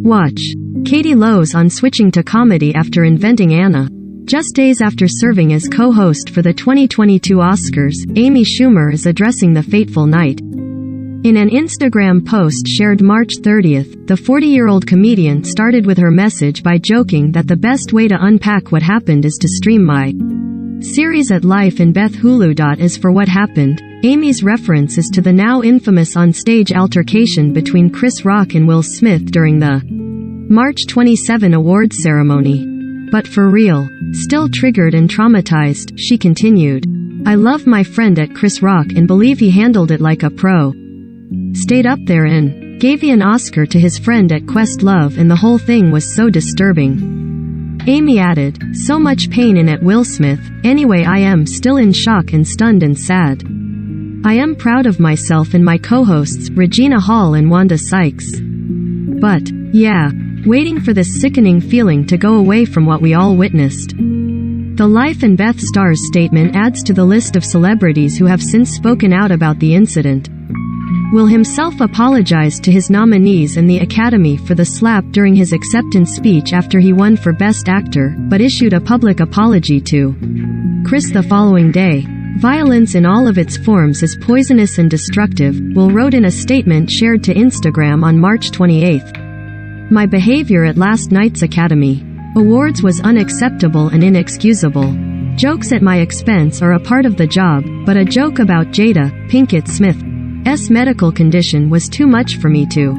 Watch. Katie Lowe's on switching to comedy after inventing Anna. Just days after serving as co-host for the 2022 Oscars, Amy Schumer is addressing the fateful night. In an Instagram post shared March 30th, the 40-year-old comedian started with her message by joking that the best way to unpack what happened is to stream my series at Life in Beth Hulu. As for what happened, Amy's reference is to the now infamous on-stage altercation between Chris Rock and Will Smith during the March 27 awards ceremony. But for real, still triggered and traumatized, she continued. I love my friend at Chris Rock and believe he handled it like a pro. Stayed up there and gave an Oscar to his friend at Questlove, and the whole thing was so disturbing. Amy added, so much pain in at Will Smith. Anyway, I am still in shock and stunned and sad. I am proud of myself and my co-hosts, Regina Hall and Wanda Sykes. But, yeah, waiting for this sickening feeling to go away from what we all witnessed. The Life and Beth star's statement adds to the list of celebrities who have since spoken out about the incident. Will himself apologized to his nominees and the Academy for the slap during his acceptance speech after he won for Best Actor, but issued a public apology to Chris the following day. Violence in all of its forms is poisonous and destructive, Will wrote in a statement shared to Instagram on March 28. My behavior at last night's Academy Awards was unacceptable and inexcusable. Jokes at my expense are a part of the job, but a joke about Jada Pinkett Smith's medical condition was too much for me to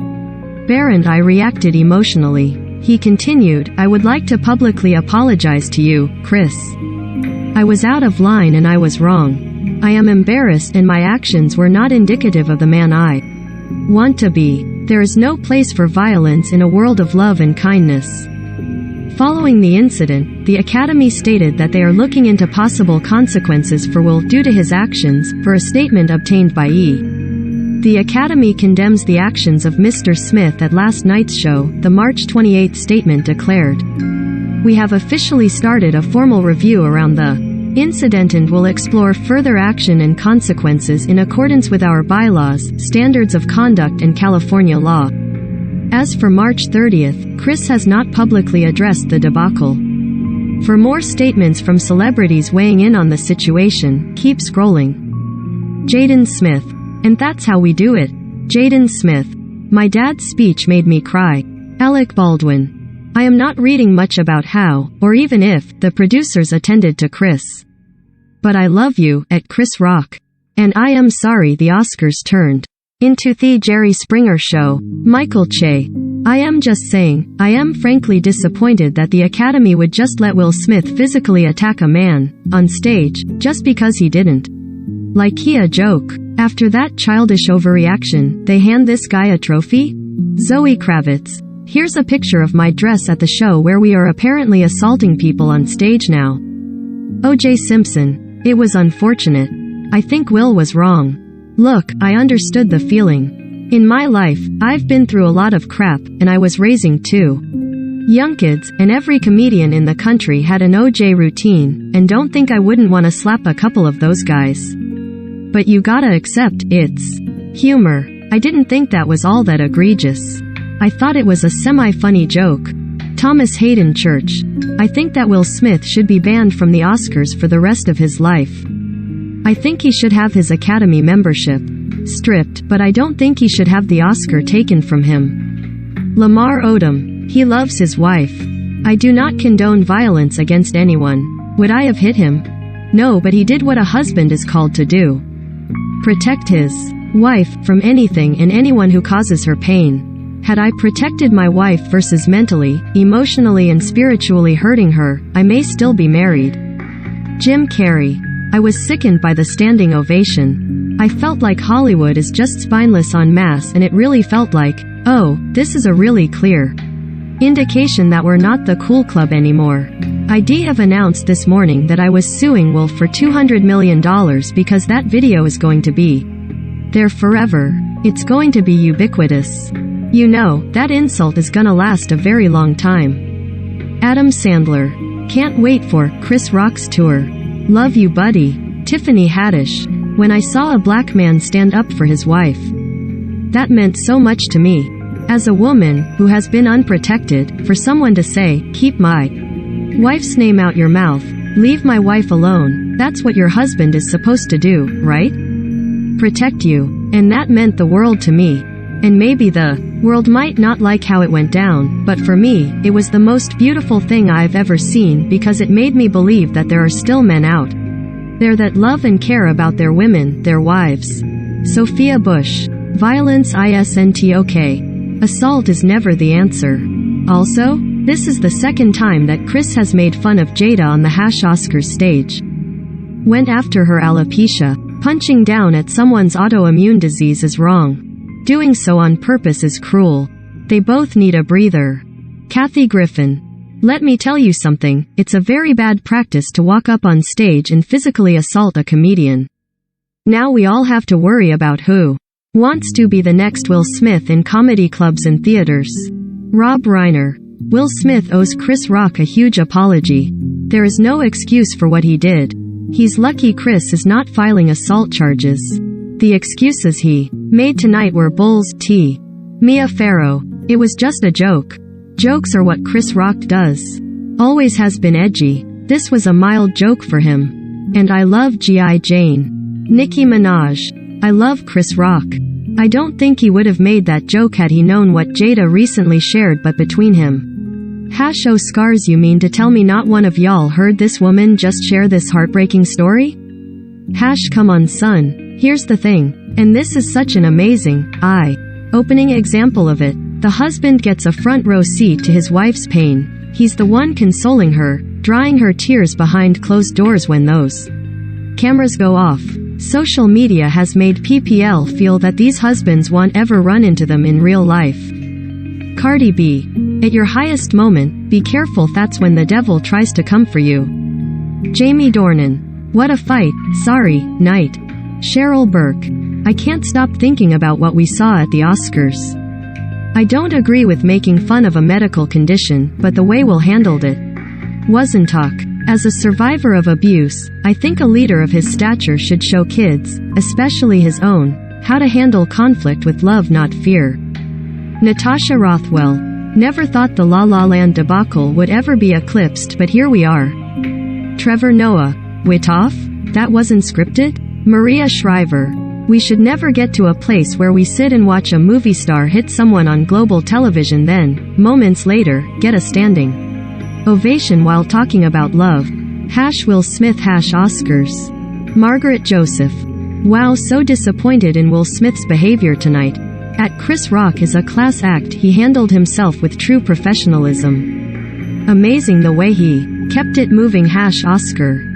bear, and I reacted emotionally. He continued, I would like to publicly apologize to you, Chris. I was out of line and I was wrong. I am embarrassed and my actions were not indicative of the man I want to be. There is no place for violence in a world of love and kindness. Following the incident, the Academy stated that they are looking into possible consequences for Will due to his actions, per a statement obtained by E! The Academy condemns the actions of Mr. Smith at last night's show, the March 28 statement declared. We have officially started a formal review around the incident and will explore further action and consequences in accordance with our bylaws, standards of conduct and California law. As for March 30th, Chris has not publicly addressed the debacle. For more statements from celebrities weighing in on the situation, keep scrolling. Jaden Smith. And that's how we do it. Jaden Smith. My dad's speech made me cry. Alec Baldwin. I am not reading much about how, or even if, the producers attended to Chris. But I love you, at Chris Rock. And I am sorry the Oscars turned into the Jerry Springer show. Michael Che. I am just saying, I am frankly disappointed that the Academy would just let Will Smith physically attack a man, on stage, just because he didn't. Like he a joke. After that childish overreaction, they hand this guy a trophy? Zoe Kravitz. Here's a picture of my dress at the show where we are apparently assaulting people on stage now. O.J. Simpson. It was unfortunate. I think Will was wrong. Look, I understood the feeling. In my life, I've been through a lot of crap, and I was raising two young kids, and every comedian in the country had an O.J. routine, and don't think I wouldn't want to slap a couple of those guys. But you gotta accept, it's humor. I didn't think that was all that egregious. I thought it was a semi-funny joke. Thomas Hayden Church. I think that Will Smith should be banned from the Oscars for the rest of his life. I think he should have his Academy membership stripped, but I don't think he should have the Oscar taken from him. Lamar Odom. He loves his wife. I do not condone violence against anyone. Would I have hit him? No, but he did what a husband is called to do. Protect his wife from anything and anyone who causes her pain. Had I protected my wife versus mentally, emotionally and spiritually hurting her, I may still be married. Jim Carrey. I was sickened by the standing ovation. I felt like Hollywood is just spineless en masse, and it really felt like, oh, this is a really clear indication that we're not the cool club anymore. I have announced this morning that I was suing Will for $200 million because that video is going to be there forever. It's going to be ubiquitous. You know, that insult is gonna last a very long time. Adam Sandler. Can't wait for Chris Rock's tour. Love you, buddy. Tiffany Haddish. When I saw a black man stand up for his wife, that meant so much to me. As a woman who has been unprotected, for someone to say, "Keep my wife's name out your mouth, leave my wife alone," that's what your husband is supposed to do, right? Protect you. And that meant the world to me. And maybe the world might not like how it went down, but for me, it was the most beautiful thing I've ever seen because it made me believe that there are still men out there that love and care about their women, their wives. Sophia Bush. Violence isn't. Assault is never the answer. Also, this is the second time that Chris has made fun of Jada on the Oscars stage. Went after her alopecia. Punching down at someone's autoimmune disease is wrong. Doing so on purpose is cruel. They both need a breather. Kathy Griffin. Let me tell you something, it's a very bad practice to walk up on stage and physically assault a comedian. Now we all have to worry about who wants to be the next Will Smith in comedy clubs and theaters. Rob Reiner. Will Smith owes Chris Rock a huge apology. There is no excuse for what he did. He's lucky Chris is not filing assault charges. The excuses he made tonight were bulls. Mia Farrow. It was just a joke. Jokes are what Chris Rock does. Always has been edgy. This was a mild joke for him. And I love G.I. Jane. Nicki Minaj. I love Chris Rock. I don't think he would have made that joke had he known what Jada recently shared, but between him. Scars, you mean to tell me not one of y'all heard this woman just share this heartbreaking story? Come on son. Here's the thing. And this is such an amazing, eye-opening example of it. The husband gets a front row seat to his wife's pain. He's the one consoling her, drying her tears behind closed doors when those cameras go off. Social media has made PPL feel that these husbands won't ever run into them in real life. Cardi B. At your highest moment, be careful, that's when the devil tries to come for you. Jamie Dornan. What a fight, sorry, night. Cheryl Burke. I can't stop thinking about what we saw at the Oscars. I don't agree with making fun of a medical condition, but the way Will handled it wasn't talk. As a survivor of abuse, I think a leader of his stature should show kids, especially his own, how to handle conflict with love, not fear. Natasha Rothwell. Never thought the La La Land debacle would ever be eclipsed, but here we are. Trevor Noah. Witoff? That wasn't scripted? Maria Shriver. We should never get to a place where we sit and watch a movie star hit someone on global television, then, moments later, get a standing ovation while talking about love. Will Smith Oscars. Margaret Joseph. Wow, so disappointed in Will Smith's behavior tonight. At Chris Rock is a class act, he handled himself with true professionalism. Amazing the way he kept it moving. Oscar.